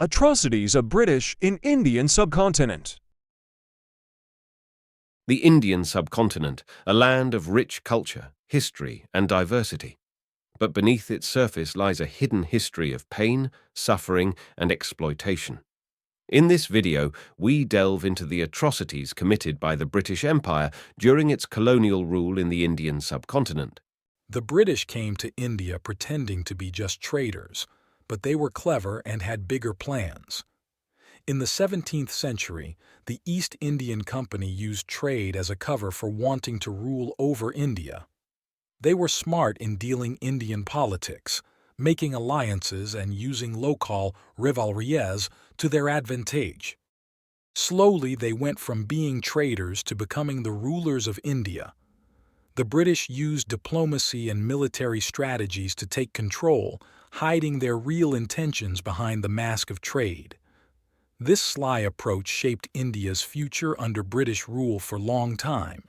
Atrocities of British in Indian Subcontinent. The Indian subcontinent, a land of rich culture, history, and diversity. But beneath its surface lies a hidden history of pain, suffering, and exploitation. In this video, we delve into the atrocities committed by the British Empire during its colonial rule in the Indian subcontinent. The British came to India pretending to be just traders, but they were clever and had bigger plans. In the 17th century, the East Indian Company used trade as a cover for wanting to rule over India. They were smart in dealing Indian politics, making alliances and using local rivalries to their advantage. Slowly, they went from being traders to becoming the rulers of India. The British used diplomacy and military strategies to take control, hiding their real intentions behind the mask of trade. This sly approach shaped India's future under British rule for a long time.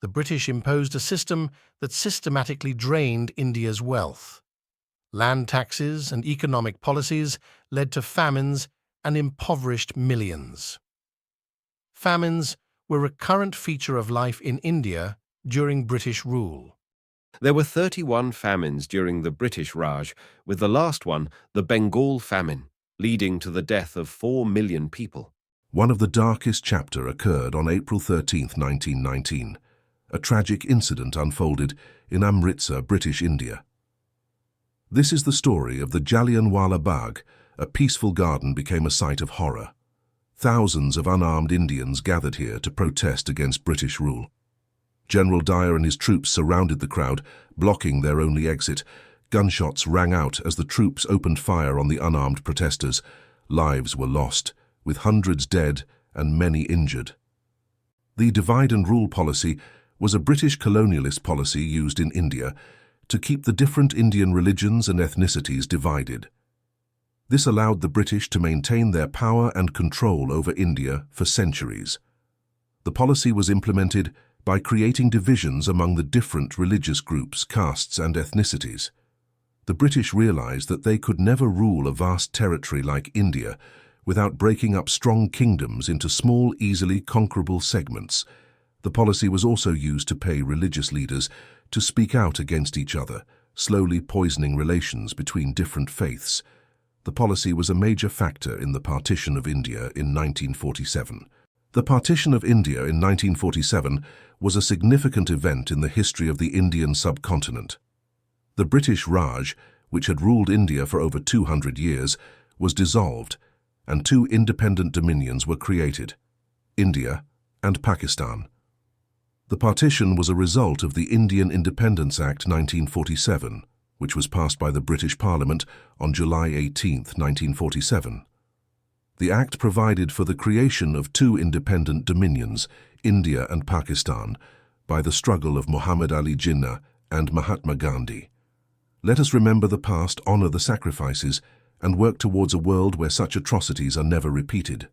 The British imposed a system that systematically drained India's wealth. Land taxes and economic policies led to famines and impoverished millions. Famines were a recurrent feature of life in India during British rule. There were 31 famines during the British Raj, with the last one, the Bengal famine, leading to the death of 4 million people. One of the darkest chapters occurred on April 13, 1919. A tragic incident unfolded in Amritsar, British India. This is the story of the Jallianwala Bagh. A peaceful garden became a site of horror. Thousands of unarmed Indians gathered here to protest against British rule. General Dyer and his troops surrounded the crowd, blocking their only exit. Gunshots rang out as the troops opened fire on the unarmed protesters. Lives were lost, with hundreds dead and many injured. The divide and rule policy was a British colonialist policy used in India to keep the different Indian religions and ethnicities divided. This allowed the British to maintain their power and control over India for centuries. The policy was implemented by creating divisions among the different religious groups, castes, and ethnicities. The British realized that they could never rule a vast territory like India without breaking up strong kingdoms into small, easily conquerable segments. The policy was also used to pay religious leaders to speak out against each other, slowly poisoning relations between different faiths. The policy was a major factor in the partition of India in 1947. The partition of India in 1947 was a significant event in the history of the Indian subcontinent. The British Raj, which had ruled India for over 200 years, was dissolved, and two independent dominions were created, India and Pakistan. The partition was a result of the Indian Independence Act 1947, which was passed by the British Parliament on July 18, 1947. The Act provided for the creation of two independent dominions, India and Pakistan, by the struggle of Muhammad Ali Jinnah and Mahatma Gandhi. Let us remember the past, honor the sacrifices, and work towards a world where such atrocities are never repeated.